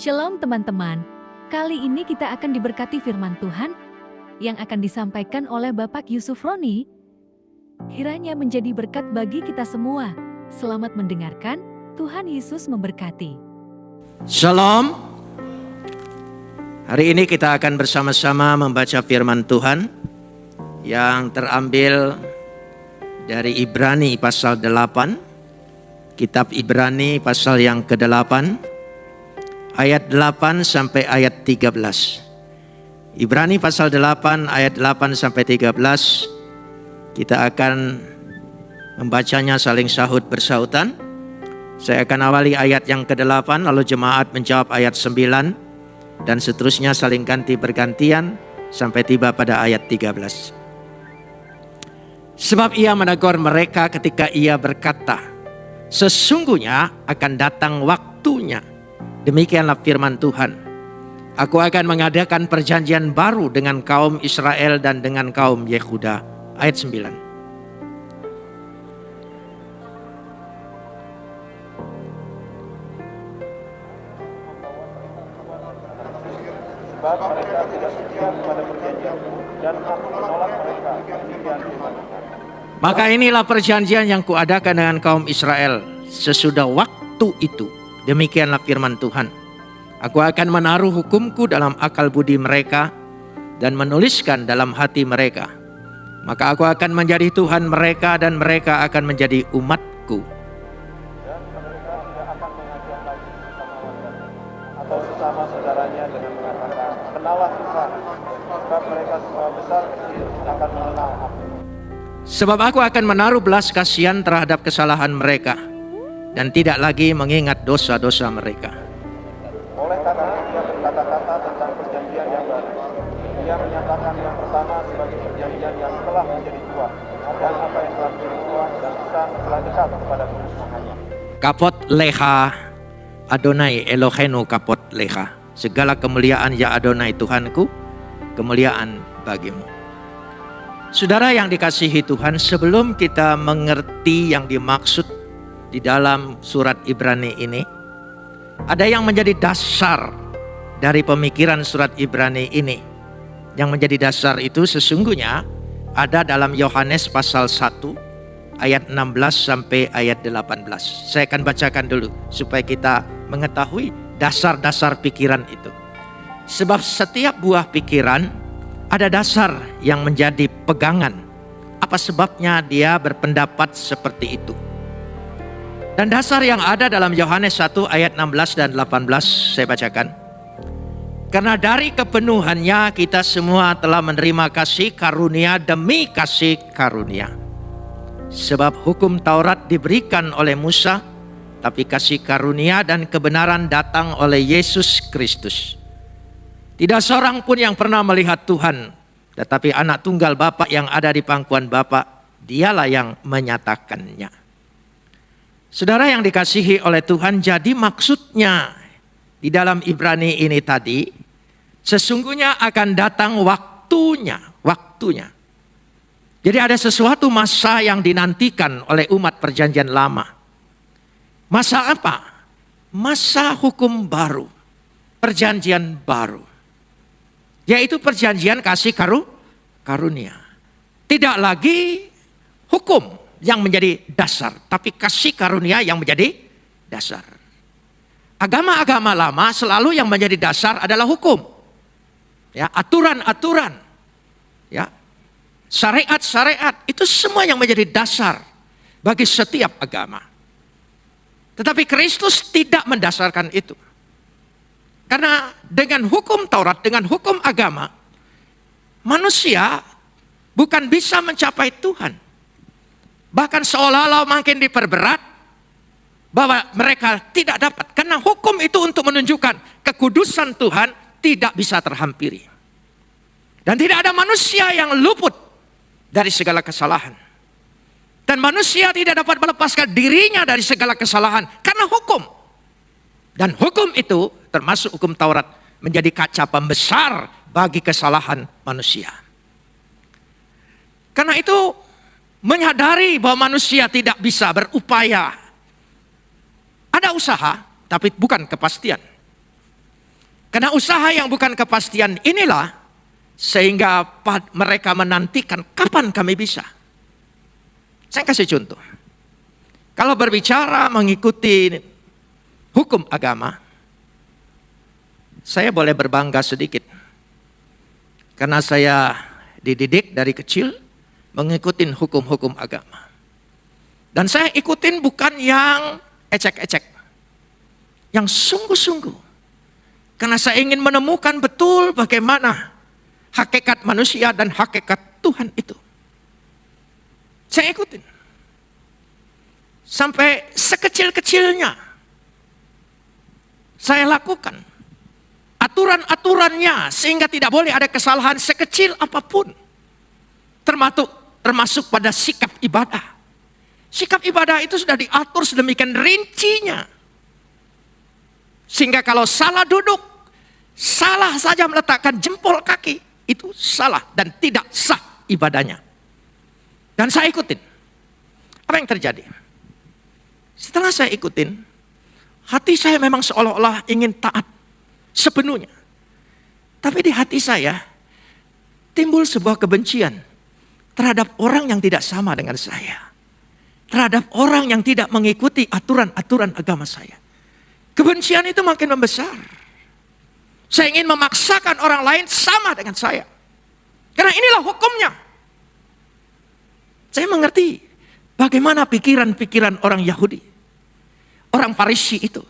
Shalom teman-teman, kali ini kita akan diberkati firman Tuhan yang akan disampaikan oleh Bapak Yusuf Roni. Kiranya menjadi berkat bagi kita semua. Selamat mendengarkan, Tuhan Yesus memberkati. Shalom. Hari ini kita akan bersama-sama membaca firman Tuhan yang terambil dari Ibrani pasal 8. Kitab Ibrani pasal yang ke-8. Ayat 8 sampai ayat 13. Ibrani pasal 8 ayat 8 sampai 13. Kita akan membacanya saling sahut bersautan. Saya akan awali ayat yang ke-8, lalu jemaat menjawab ayat 9, dan seterusnya saling ganti bergantian sampai tiba pada ayat 13. Sebab ia menegur mereka ketika ia berkata, sesungguhnya akan datang waktunya. Demikianlah firman Tuhan. Aku akan mengadakan perjanjian baru dengan kaum Israel dan dengan kaum Yehuda. Ayat 9. Sebab mereka tidak setia kepada perjanjianku dan aku menolak mereka. Maka inilah perjanjian yang kuadakan dengan kaum Israel sesudah waktu itu. Demikianlah firman Tuhan. Aku akan menaruh hukumku dalam akal budi mereka dan menuliskan dalam hati mereka. Maka aku akan menjadi Tuhan mereka dan mereka akan menjadi umatku. Dan mereka tidak akan mengajar lagi sesama warganya atau sesama saudaranya dengan mengatakan, kenallah Tuhan. Sebab mereka semua besar kecil akan mengenal aku. Sebab aku akan menaruh belas kasihan terhadap kesalahan mereka dan tidak lagi mengingat dosa-dosa mereka. Oleh karena dia berkata-kata tentang perjanjian yang baru, dia menyatakan yang pertama sebagai perjanjian yang telah menjadi tua, dan apa yang telah menjadi tua dan besar telah dekat kepada kemusnahannya. Kapot leha Adonai Elohenu kapot leha. Segala kemuliaan ya Adonai Tuhanku, kemuliaan bagimu. Saudara yang dikasihi Tuhan, sebelum kita mengerti yang dimaksud di dalam surat Ibrani ini, ada yang menjadi dasar dari pemikiran surat Ibrani ini. Yang menjadi dasar itu sesungguhnya ada dalam Yohanes pasal 1 ayat 16 sampai ayat 18. Saya akan bacakan dulu supaya kita mengetahui dasar-dasar pikiran itu. Sebab setiap buah pikiran ada dasar yang menjadi pegangan. Apa sebabnya dia berpendapat seperti itu? Dan dasar yang ada dalam Yohanes 1 ayat 16 dan 18 saya bacakan. Karena dari kepenuhannya kita semua telah menerima kasih karunia demi kasih karunia. Sebab hukum Taurat diberikan oleh Musa, tapi kasih karunia dan kebenaran datang oleh Yesus Kristus. Tidak seorang pun yang pernah melihat Tuhan, tetapi anak tunggal Bapa yang ada di pangkuan Bapa, dialah yang menyatakannya. Saudara yang dikasihi oleh Tuhan, jadi maksudnya di dalam Ibrani ini tadi, sesungguhnya akan datang waktunya. Jadi ada sesuatu masa yang dinantikan oleh umat perjanjian lama. Masa apa? Masa hukum baru, perjanjian baru. Yaitu perjanjian kasih karunia. Tidak lagi hukum yang menjadi dasar, tapi kasih karunia yang menjadi dasar. Agama-agama lama selalu yang menjadi dasar adalah hukum. Ya, aturan-aturan. Ya. Syariat-syariat itu semua yang menjadi dasar bagi setiap agama. Tetapi Kristus tidak mendasarkan itu. Karena dengan hukum Taurat, dengan hukum agama, manusia bukan bisa mencapai Tuhan. Bahkan seolah-olah makin diperberat bahwa mereka tidak dapat. Karena hukum itu untuk menunjukkan kekudusan Tuhan tidak bisa terhampiri. Dan tidak ada manusia yang luput dari segala kesalahan. Dan manusia tidak dapat melepaskan dirinya dari segala kesalahan karena hukum. Dan hukum itu termasuk hukum Taurat menjadi kaca pembesar bagi kesalahan manusia. Karena itu menyadari bahwa manusia tidak bisa berupaya. Ada usaha, tapi bukan kepastian. Karena usaha yang bukan kepastian inilah sehingga mereka menantikan kapan kami bisa. Saya kasih contoh. Kalau berbicara mengikuti hukum agama, saya boleh berbangga sedikit. Karena saya dididik dari kecil mengikuti hukum-hukum agama. Dan saya ikutin bukan yang ecek-ecek, yang sungguh-sungguh. Karena saya ingin menemukan betul bagaimana hakikat manusia dan hakikat Tuhan itu. Saya ikutin. Sampai sekecil-kecilnya saya lakukan aturan-aturannya sehingga tidak boleh ada kesalahan sekecil apapun. Termasuk pada sikap ibadah. Sikap ibadah itu sudah diatur sedemikian rincinya. Sehingga kalau salah duduk, salah saja meletakkan jempol kaki, itu salah dan tidak sah ibadahnya. Dan saya ikutin. Apa yang terjadi? Setelah saya ikutin, hati saya memang seolah-olah ingin taat sepenuhnya. Tapi di hati saya timbul sebuah kebencian terhadap orang yang tidak sama dengan saya. Terhadap orang yang tidak mengikuti aturan-aturan agama saya. Kebencian itu makin membesar. Saya ingin memaksakan orang lain sama dengan saya. Karena inilah hukumnya. Saya mengerti bagaimana pikiran-pikiran orang Yahudi. Orang Farisi itu.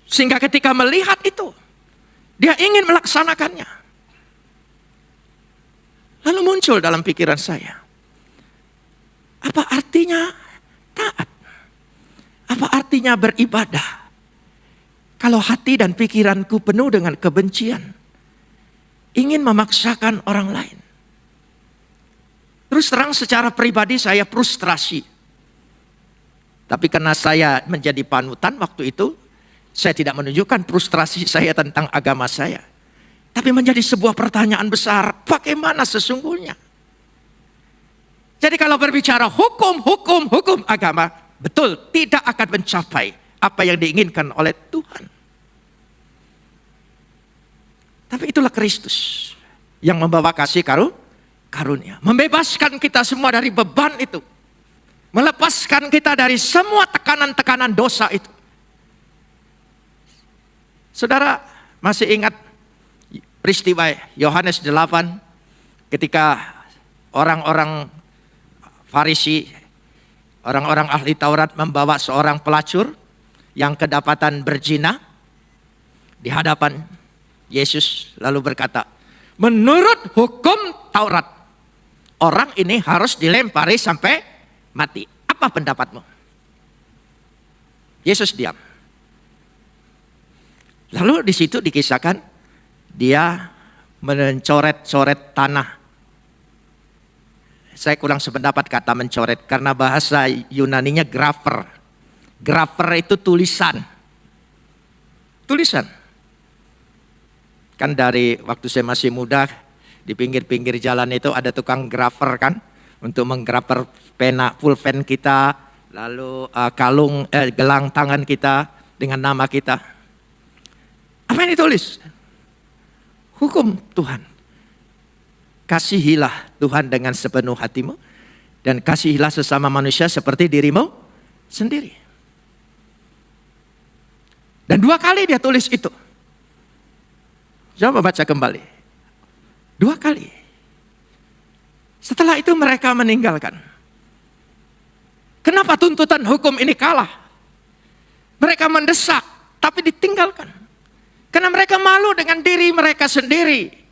Sehingga ketika melihat itu, dia ingin melaksanakannya. Lalu muncul dalam pikiran saya, apa artinya taat? Apa artinya beribadah? Kalau hati dan pikiranku penuh dengan kebencian, ingin memaksakan orang lain. Terus terang secara pribadi saya frustrasi. Tapi karena saya menjadi panutan waktu itu, saya tidak menunjukkan frustrasi saya tentang agama saya. Tapi menjadi sebuah pertanyaan besar, bagaimana sesungguhnya? Jadi kalau berbicara hukum agama, betul tidak akan mencapai apa yang diinginkan oleh Tuhan. Tapi itulah Kristus yang membawa kasih karunia. Membebaskan kita semua dari beban itu. Melepaskan kita dari semua tekanan-tekanan dosa itu. Saudara masih ingat peristiwa Yohanes 8 ketika orang-orang Farisi, orang-orang ahli Taurat membawa seorang pelacur yang kedapatan berzina di hadapan Yesus lalu berkata, menurut hukum Taurat, orang ini harus dilempari sampai mati. Apa pendapatmu? Yesus diam. Lalu di situ dikisahkan dia mencoret-coret tanah. Saya kurang sependapat kata mencoret karena bahasa Yunaninya grafer. Grafer itu tulisan. Tulisan. Kan dari waktu saya masih muda di pinggir-pinggir jalan itu ada tukang grafer kan untuk menggrafer pena pulpen kita, lalu gelang tangan kita dengan nama kita. Apa yang ditulis? Hukum Tuhan. Kasihilah Tuhan dengan sepenuh hatimu dan kasihilah sesama manusia seperti dirimu sendiri. Dan 2 kali dia tulis itu. Coba baca kembali. 2 kali. Setelah itu mereka meninggalkan. Kenapa tuntutan hukum ini kalah? Mereka mendesak tapi ditinggalkan. Karena mereka malu dengan diri mereka sendiri.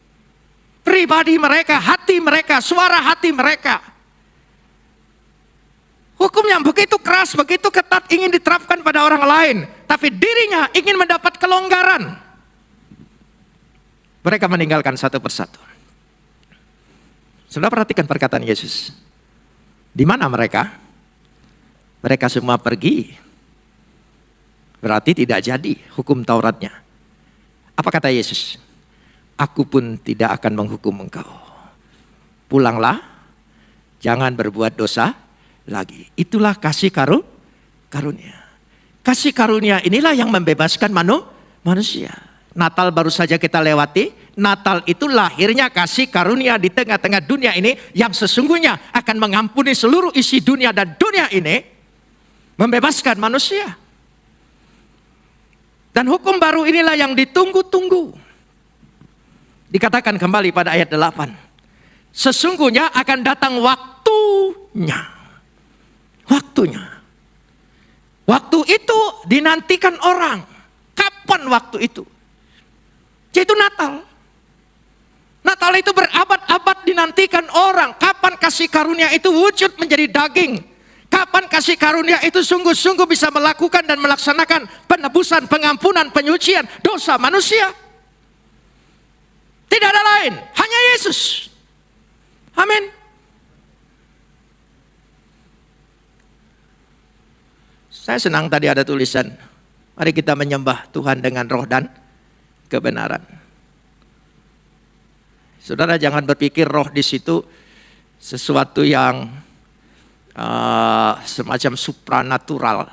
Pribadi mereka, hati mereka, suara hati mereka. Hukum yang begitu keras, begitu ketat ingin diterapkan pada orang lain. Tapi dirinya ingin mendapat kelonggaran. Mereka meninggalkan satu persatu. Sudah perhatikan perkataan Yesus. Di mana mereka? Mereka semua pergi. Berarti tidak jadi hukum Tauratnya. Apa kata Yesus? Aku pun tidak akan menghukum engkau. Pulanglah, jangan berbuat dosa lagi. Itulah kasih karunia. Kasih karunia inilah yang membebaskan manusia. Natal baru saja kita lewati. Natal itu lahirnya kasih karunia di tengah-tengah dunia ini yang sesungguhnya akan mengampuni seluruh isi dunia, dan dunia ini membebaskan manusia. Dan hukum baru inilah yang ditunggu-tunggu. Dikatakan kembali pada ayat 8. Sesungguhnya akan datang waktunya. Waktunya. Waktu itu dinantikan orang. Kapan waktu itu? Yaitu Natal. Natal itu berabad-abad dinantikan orang. Kapan kasih karunia itu wujud menjadi daging? Kapan kasih karunia itu sungguh-sungguh bisa melakukan dan melaksanakan penebusan, pengampunan, penyucian dosa manusia? Tidak ada lain, hanya Yesus. Amin. Saya senang tadi ada tulisan, mari kita menyembah Tuhan dengan roh dan kebenaran. Saudara jangan berpikir roh di situ sesuatu yang semacam supranatural.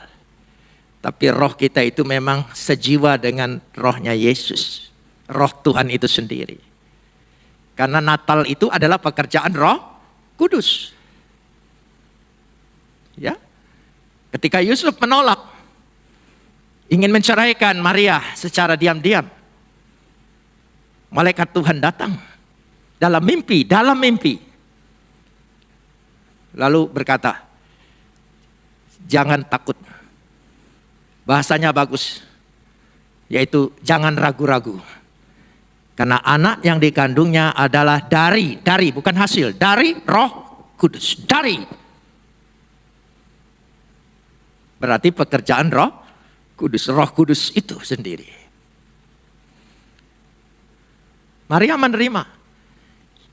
Tapi roh kita itu memang sejiwa dengan rohnya Yesus. Roh Tuhan itu sendiri. Karena Natal itu adalah pekerjaan Roh Kudus. Ya. Ketika Yusuf menolak, ingin menceraikan Maria secara diam-diam, malaikat Tuhan datang dalam mimpi. Lalu berkata, jangan takut. Bahasanya bagus, yaitu jangan ragu-ragu. Karena anak yang dikandungnya adalah dari bukan hasil, dari Roh Kudus, dari. Berarti pekerjaan Roh Kudus itu sendiri. Maria menerima,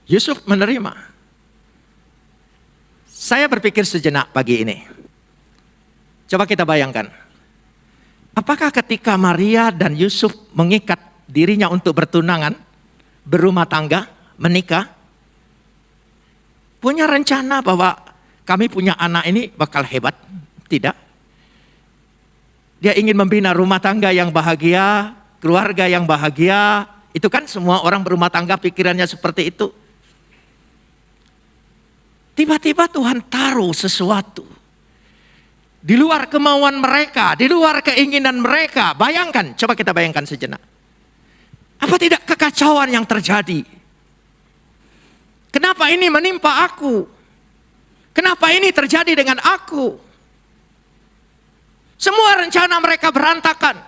Yusuf menerima. Saya berpikir sejenak pagi ini. Coba kita bayangkan. Apakah ketika Maria dan Yusuf mengikat dirinya untuk bertunangan, berumah tangga, menikah, punya rencana bahwa kami punya anak ini bakal hebat? Tidak. Dia ingin membina rumah tangga yang bahagia, keluarga yang bahagia. Itu kan semua orang berumah tangga pikirannya seperti itu. Tiba-tiba Tuhan taruh sesuatu di luar kemauan mereka, di luar keinginan mereka. Bayangkan, coba kita bayangkan sejenak. Apa tidak kekacauan yang terjadi? Kenapa ini menimpa aku? Kenapa ini terjadi dengan aku? Semua rencana mereka berantakan.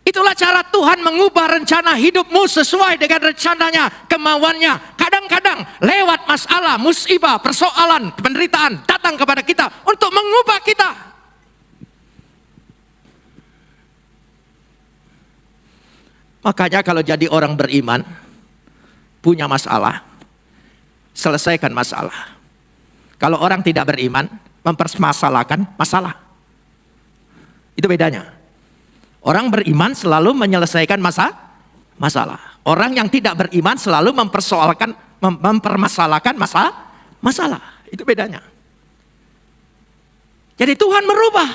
Itulah cara Tuhan mengubah rencana hidupmu sesuai dengan rencananya, kemauannya. Kadang-kadang lewat masalah, musibah, persoalan, penderitaan datang kepada kita untuk mengubah kita. Makanya kalau jadi orang beriman, punya masalah, selesaikan masalah. Kalau orang tidak beriman, mempermasalahkan masalah. Itu bedanya. Orang beriman selalu menyelesaikan masalah. Orang yang tidak beriman selalu mempermasalahkan masalah. Itu bedanya. Jadi Tuhan merubah.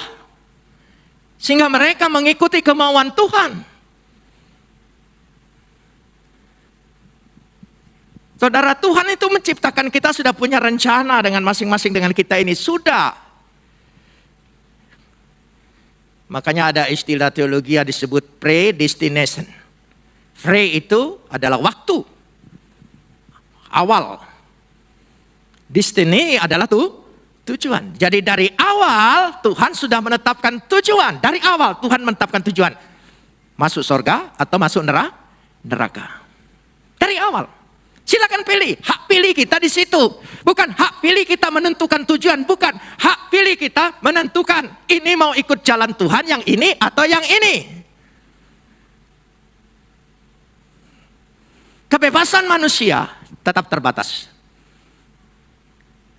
Sehingga mereka mengikuti kemauan Tuhan. Saudara, Tuhan itu menciptakan kita sudah punya rencana dengan masing-masing dengan kita ini. Sudah. Makanya ada istilah teologi yang disebut predestination. Pre itu adalah waktu. Awal. Destiny adalah tujuan. Jadi dari awal Tuhan sudah menetapkan tujuan. Dari awal Tuhan menetapkan tujuan. Masuk surga atau masuk neraka. Dari awal. Silakan pilih. Hak pilih kita di situ. Bukan hak pilih kita menentukan tujuan. Bukan hak pilih kita menentukan. Ini mau ikut jalan Tuhan yang ini atau yang ini. Kebebasan manusia tetap terbatas.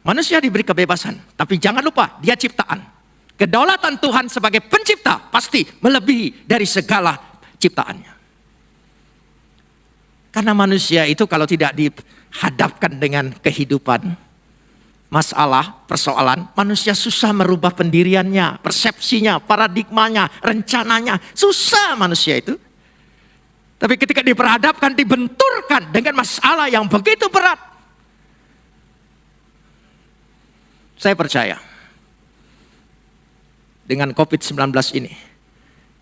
Manusia diberi kebebasan. Tapi jangan lupa dia ciptaan. Kedaulatan Tuhan sebagai pencipta pasti melebihi dari segala ciptaannya. Karena manusia itu kalau tidak dihadapkan dengan kehidupan, masalah, persoalan, manusia susah merubah pendiriannya, persepsinya, paradigmanya, rencananya. Susah manusia itu. Tapi ketika diperhadapkan, dibenturkan dengan masalah yang begitu berat, saya percaya dengan COVID-19 ini,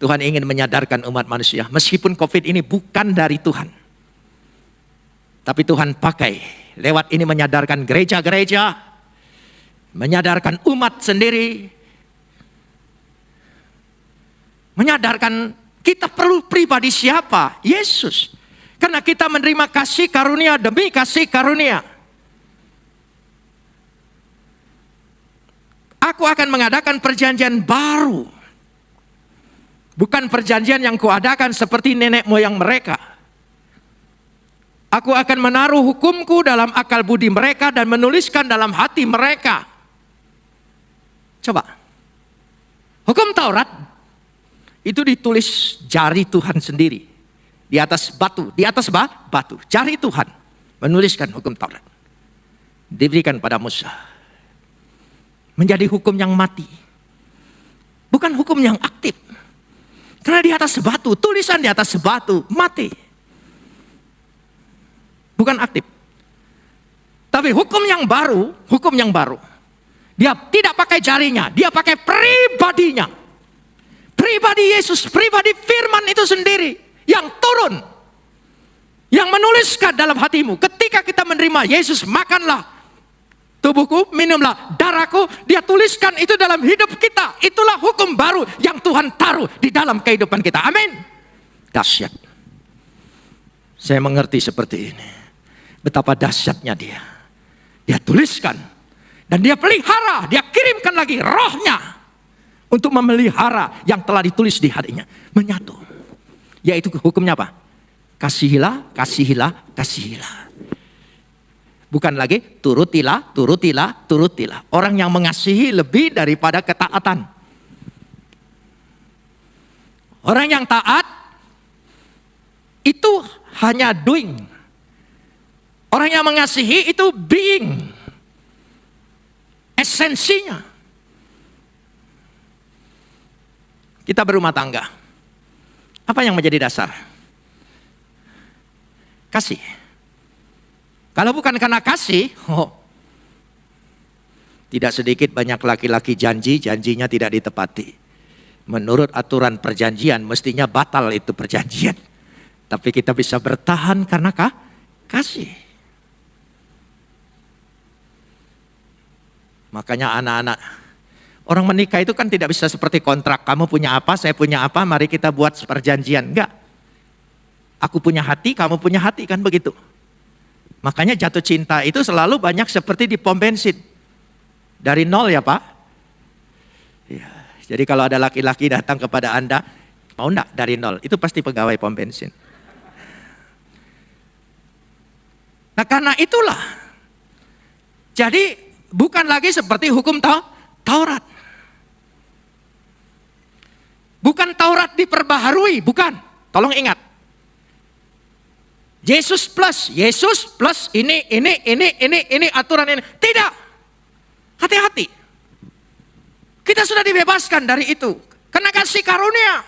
Tuhan ingin menyadarkan umat manusia, meskipun COVID ini bukan dari Tuhan, tapi Tuhan pakai lewat ini menyadarkan gereja-gereja, menyadarkan umat sendiri, menyadarkan kita perlu pribadi siapa? Yesus. Karena kita menerima kasih karunia demi kasih karunia. Aku akan mengadakan perjanjian baru. Bukan perjanjian yang kuadakan seperti nenek moyang mereka. Aku akan menaruh hukumku dalam akal budi mereka dan menuliskan dalam hati mereka. Coba. Hukum Taurat itu ditulis jari Tuhan sendiri. Di atas batu. Di atas batu. Jari Tuhan menuliskan hukum Taurat. Diberikan pada Musa. Menjadi hukum yang mati. Bukan hukum yang aktif. Karena di atas batu. Tulisan di atas batu. Mati. Bukan aktif. Tapi hukum yang baru. Hukum yang baru. Dia tidak pakai jarinya. Dia pakai pribadinya. Pribadi Yesus, pribadi firman itu sendiri yang turun, yang menuliskan dalam hatimu. Ketika kita menerima Yesus, makanlah tubuhku, minumlah darahku, dia tuliskan itu dalam hidup kita. Itulah hukum baru yang Tuhan taruh di dalam kehidupan kita. Amin. Dahsyat. Saya mengerti seperti ini. Betapa dahsyatnya dia. Dia tuliskan dan dia pelihara, dia kirimkan lagi rohnya untuk memelihara yang telah ditulis di hatinya. Menyatu. Yaitu hukumnya apa? Kasihilah, kasihilah, kasihilah. Bukan lagi turutilah, turutilah, turutilah. Orang yang mengasihi lebih daripada ketaatan. Orang yang taat itu hanya doing. Orang yang mengasihi itu being. Esensinya. Kita berumah tangga. Apa yang menjadi dasar? Kasih. Kalau bukan karena kasih, tidak sedikit banyak laki-laki janjinya tidak ditepati. Menurut aturan perjanjian, mestinya batal itu perjanjian. Tapi kita bisa bertahan karena kasih. Makanya anak-anak, orang menikah itu kan tidak bisa seperti kontrak. Kamu punya apa, saya punya apa, mari kita buat perjanjian. Enggak. Aku punya hati, kamu punya hati, kan begitu. Makanya jatuh cinta itu selalu banyak seperti di pom bensin. Dari nol ya Pak. Ya, jadi kalau ada laki-laki datang kepada Anda, mau enggak dari nol? Itu pasti pegawai pom bensin. Nah karena itulah. Jadi bukan lagi seperti hukum Taurat. Bukan Taurat diperbaharui, bukan. Tolong ingat. Yesus plus ini aturan ini. Tidak. Hati-hati. Kita sudah dibebaskan dari itu. Karena kasih karunia.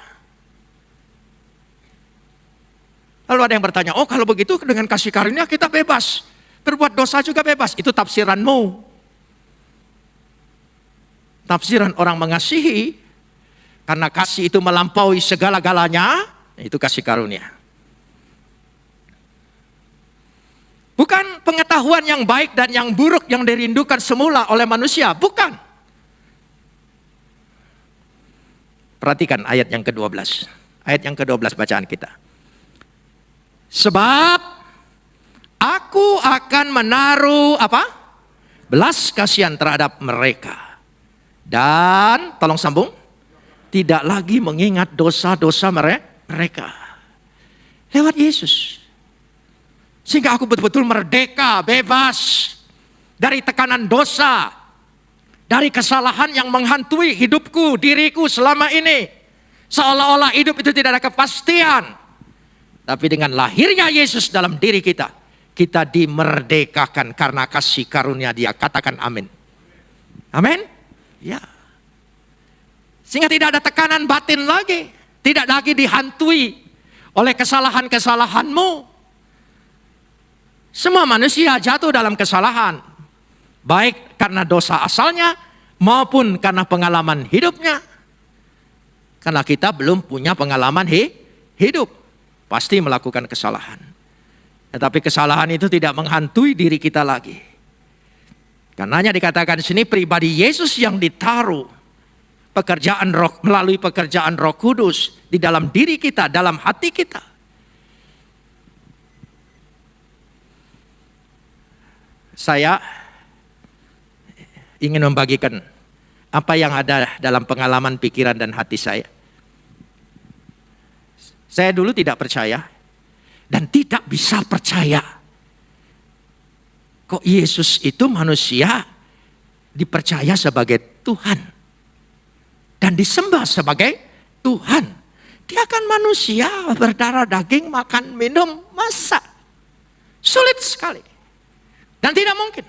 Lalu ada yang bertanya, oh kalau begitu dengan kasih karunia kita bebas. Berbuat dosa juga bebas. Itu tafsiranmu. Tafsiran orang mengasihi, karena kasih itu melampaui segala-galanya, itu kasih karunia. Bukan pengetahuan yang baik dan yang buruk yang dirindukan semula oleh manusia, bukan. Perhatikan ayat yang ke-12. Ayat yang ke-12 bacaan kita. Sebab aku akan menaruh apa? Belas kasihan terhadap mereka. Dan, tolong sambung, tidak lagi mengingat dosa-dosa mereka. Lewat Yesus. Sehingga aku betul-betul merdeka, bebas dari tekanan dosa. Dari kesalahan yang menghantui hidupku, diriku selama ini. Seolah-olah hidup itu tidak ada kepastian. Tapi dengan lahirnya Yesus dalam diri kita, kita dimerdekakan karena kasih karunia Dia. Katakan amin. Amin. Ya. Sehingga tidak ada tekanan batin lagi. Tidak lagi dihantui oleh kesalahan-kesalahanmu. Semua manusia jatuh dalam kesalahan. Baik karena dosa asalnya maupun karena pengalaman hidupnya. Karena kita belum punya pengalaman hidup. Pasti melakukan kesalahan. Tetapi kesalahan itu tidak menghantui diri kita lagi. Karenanya dikatakan di sini pribadi Yesus yang ditaruh pekerjaan roh, melalui pekerjaan Roh Kudus di dalam diri kita, dalam hati kita. Saya ingin membagikan apa yang ada dalam pengalaman pikiran dan hati saya. Saya dulu tidak percaya dan tidak bisa percaya. Kok Yesus itu manusia dipercaya sebagai Tuhan dan disembah sebagai Tuhan. Dia kan manusia berdarah daging, makan minum, masa sulit sekali dan tidak mungkin.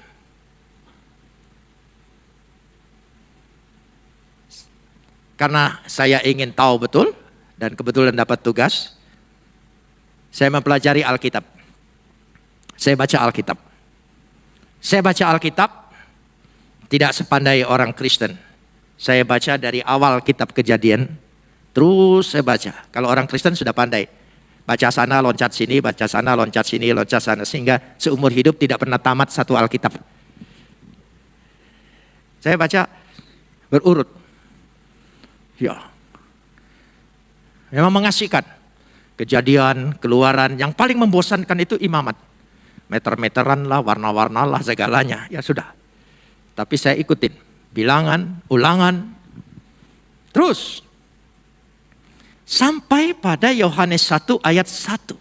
Karena saya ingin tahu betul dan kebetulan dapat tugas, saya mempelajari Alkitab. Saya baca Alkitab. Saya baca Alkitab tidak sepandai orang Kristen. Saya baca dari awal kitab Kejadian, terus saya baca. Kalau orang Kristen sudah pandai. Baca sana, loncat sini, baca sana, loncat sini, loncat sana. Sehingga seumur hidup tidak pernah tamat satu Alkitab. Saya baca berurut. Ya, memang mengasihkan. Kejadian, Keluaran, yang paling membosankan itu Imamat. Meter-meteran lah, warna-warna lah, segalanya. Ya sudah. Tapi saya ikutin. Bilangan, ulangan. Terus. Sampai pada Yohanes 1 ayat 1.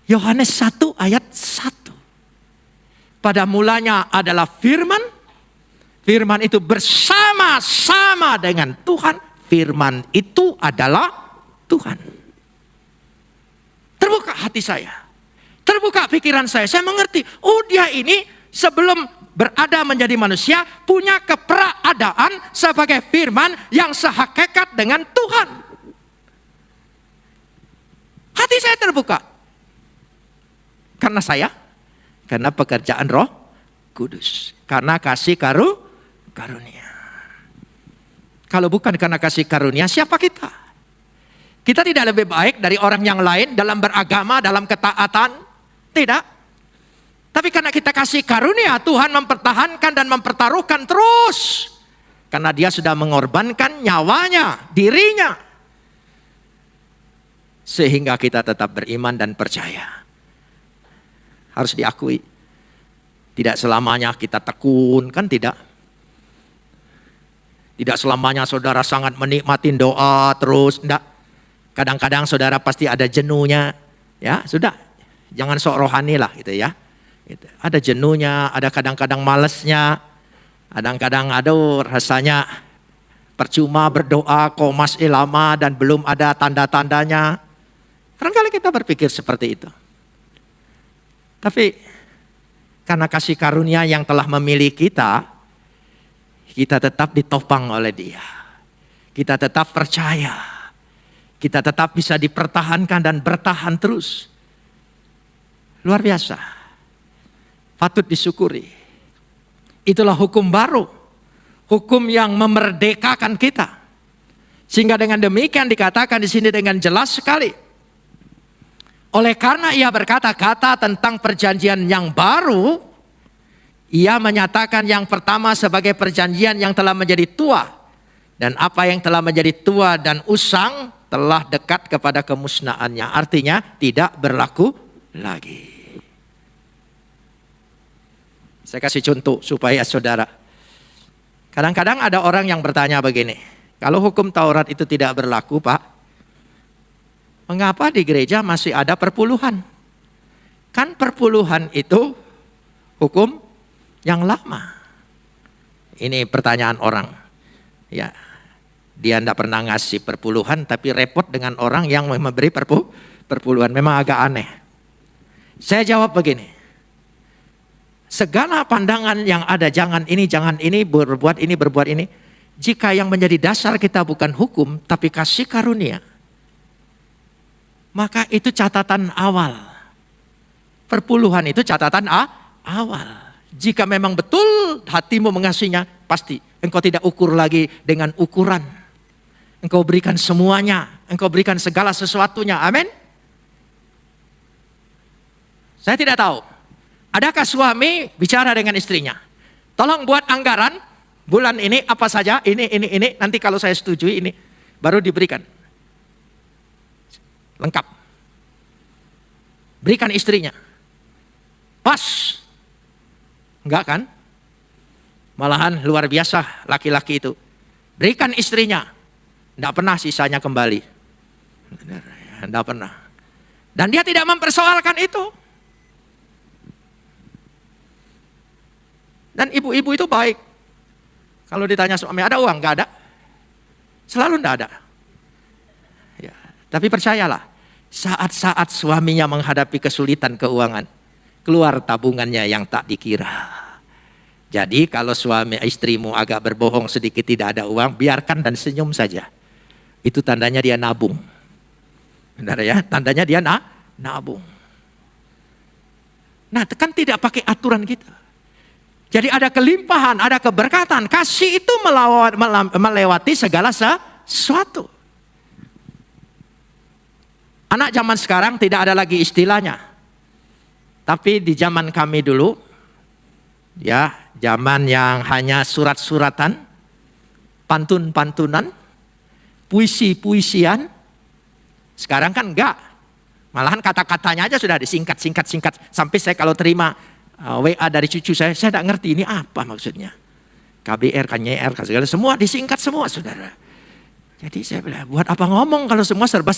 Yohanes 1 ayat 1. Pada mulanya adalah firman. Firman itu bersama-sama dengan Tuhan. Firman itu adalah Tuhan. Terbuka hati saya. Terbuka pikiran saya. Saya mengerti. Oh, dia ini sebelum berada menjadi manusia punya keberadaan sebagai firman yang sehakikat dengan Tuhan. Hati saya terbuka. Karena pekerjaan Roh Kudus. Karena kasih karunia. Kalau bukan karena kasih karunia, siapa kita? Kita tidak lebih baik dari orang yang lain dalam beragama, dalam ketaatan. Tidak. Tapi karena kita kasih karunia, Tuhan mempertahankan dan mempertaruhkan terus. Karena dia sudah mengorbankan nyawanya, dirinya. Sehingga kita tetap beriman dan percaya. Harus diakui. Tidak selamanya kita tekun, kan tidak. Tidak selamanya saudara sangat menikmati doa terus, enggak. Kadang-kadang saudara pasti ada jenuhnya. Ya, sudah. Jangan sok rohani lah gitu ya. Gitu. Ada jenuhnya, ada kadang-kadang malesnya. Kadang-kadang aduh rasanya percuma berdoa komas lama dan belum ada tanda-tandanya. Kadang-kadang kita berpikir seperti itu. Tapi karena kasih karunia yang telah memilih kita tetap ditopang oleh Dia. Kita tetap percaya. Kita tetap bisa dipertahankan dan bertahan terus. Luar biasa. Patut disyukuri. Itulah hukum baru. Hukum yang memerdekakan kita. Sehingga dengan demikian dikatakan di sini dengan jelas sekali. Oleh karena ia berkata-kata tentang perjanjian yang baru, ia menyatakan yang pertama sebagai perjanjian yang telah menjadi tua. Dan apa yang telah menjadi tua dan usang telah dekat kepada kemusnahannya. Artinya tidak berlaku lagi. Saya kasih contoh supaya saudara. Kadang-kadang ada orang yang bertanya begini. Kalau hukum Taurat itu tidak berlaku, Pak, mengapa di gereja masih ada perpuluhan? Kan perpuluhan itu hukum yang lama. Ini pertanyaan orang. Ya, dia tidak pernah ngasih perpuluhan, tapi repot dengan orang yang memberi perpuluhan. Memang agak aneh. Saya jawab begini. Segala pandangan yang ada, jangan ini, berbuat ini. Jika yang menjadi dasar kita bukan hukum, tapi kasih karunia. maka itu catatan awal. Perpuluhan itu catatan awal. Jika memang betul hatimu mengasihinya, pasti engkau tidak ukur lagi dengan ukuran. Engkau berikan semuanya, engkau berikan segala sesuatunya. Amin. Saya tidak tahu, adakah suami bicara dengan istrinya, tolong buat anggaran bulan ini apa saja, ini, nanti kalau saya setujui ini, baru diberikan. Lengkap. Berikan istrinya. Pas. Enggak kan? Malahan luar biasa laki-laki itu. Berikan istrinya. Tidak pernah sisanya kembali. Tidak pernah. Dan dia tidak mempersoalkan itu. Dan ibu-ibu itu baik. Kalau ditanya suami, ada uang? Enggak ada. Selalu enggak ada. Ya, tapi percayalah, saat-saat suaminya menghadapi kesulitan keuangan, keluar tabungannya yang tak dikira. Jadi kalau suami istrimu agak berbohong sedikit tidak ada uang, biarkan dan senyum saja. Itu tandanya dia nabung. Benar ya? Tandanya dia nabung. Nah, kan tidak pakai aturan kita. Jadi ada kelimpahan, ada keberkatan. Kasih itu melewati segala sesuatu. Anak zaman sekarang tidak ada lagi istilahnya. Tapi di zaman kami dulu, ya, zaman yang hanya surat-suratan, pantun-pantunan, puisi-puisian. Sekarang kan enggak. Malahan kata-katanya aja sudah disingkat. Sampai saya kalau terima WA dari cucu saya tidak ngerti ini apa maksudnya. KBR, KNYR, segala semua disingkat semua, saudara. Jadi saya bilang, buat apa ngomong kalau semua serba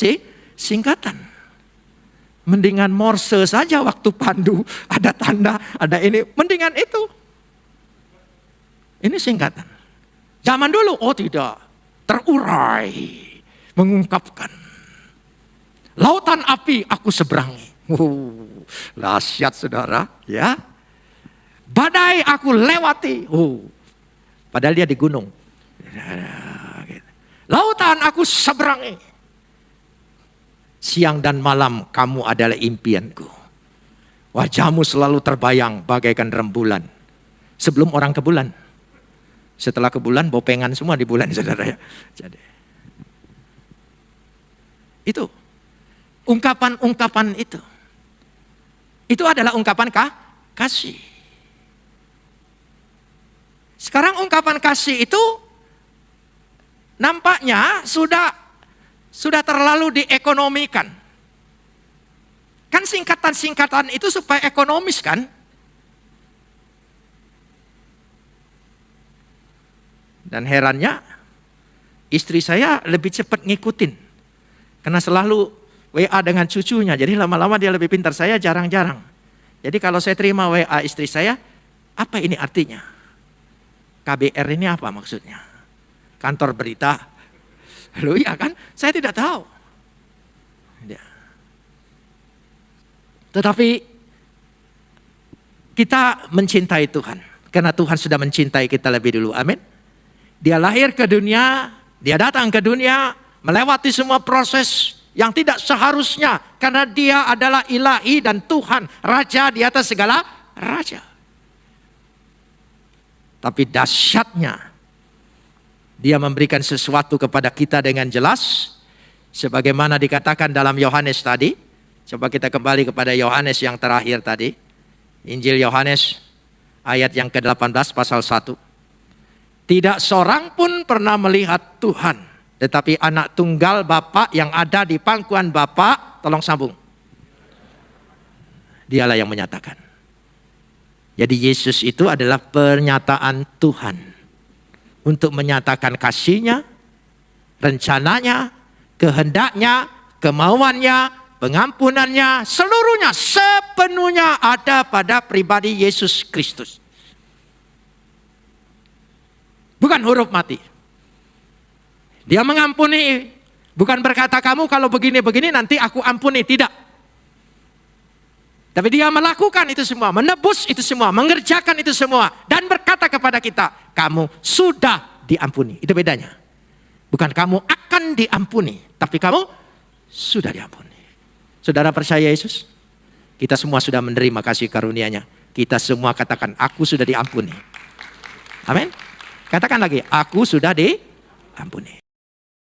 singkatan. Mendingan Morse saja waktu pandu, ada tanda, ada ini. Mendingan itu. Ini singkatan. Zaman dulu, oh tidak. Terurai. Mengungkapkan. Lautan api aku seberangi. Dahsyat saudara. Ya. Badai aku lewati. Padahal dia di gunung. Lautan aku seberangi. Siang dan malam kamu adalah impianku. Wajahmu selalu terbayang bagaikan rembulan. Sebelum orang ke bulan. Setelah ke bulan bopengan semua di bulan, saudara ya. Jadi, itu ungkapan-ungkapan itu. Itu adalah ungkapan kasih. Sekarang ungkapan kasih itu nampaknya sudah terlalu diekonomikan. Kan singkatan-singkatan itu supaya ekonomis kan? Dan herannya istri saya lebih cepat ngikutin. Karena selalu WA dengan cucunya. Jadi lama-lama dia lebih pintar. Saya jarang-jarang. Jadi kalau saya terima WA istri saya, apa ini artinya? KBR ini apa maksudnya? Kantor berita. Loh ya kan? Saya tidak tahu. Ya. Tetapi kita mencintai Tuhan. Karena Tuhan sudah mencintai kita lebih dulu. Amin. Dia lahir ke dunia, dia datang ke dunia, melewati semua proses yang tidak seharusnya. Karena dia adalah ilahi dan Tuhan, Raja di atas segala raja. Tapi dahsyatnya, dia memberikan sesuatu kepada kita dengan jelas. Sebagaimana dikatakan dalam Yohanes tadi. Coba kita kembali kepada Yohanes yang terakhir tadi. Injil Yohanes ayat yang ke-18 pasal 1. Tidak seorang pun pernah melihat Tuhan. Tetapi anak tunggal Bapa yang ada di pangkuan Bapa, tolong sambung. Dialah yang menyatakan. Jadi Yesus itu adalah pernyataan Tuhan. Untuk menyatakan kasih-Nya, rencananya, kehendaknya, kemauannya, pengampunannya, seluruhnya, sepenuhnya ada pada pribadi Yesus Kristus. Bukan huruf mati. Dia mengampuni, bukan berkata kamu kalau begini-begini nanti aku ampuni, tidak. Tapi dia melakukan itu semua, menebus itu semua, mengerjakan itu semua. Dan berkata kepada kita, kamu sudah diampuni. Itu bedanya. Bukan kamu akan diampuni, tapi kamu sudah diampuni. Saudara percaya Yesus? Kita semua sudah menerima kasih karunia-Nya. Kita semua katakan, aku sudah diampuni. Amin. Katakan lagi, aku sudah diampuni.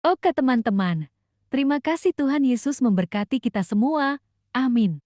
Oke teman-teman, terima kasih Tuhan Yesus memberkati kita semua. Amin.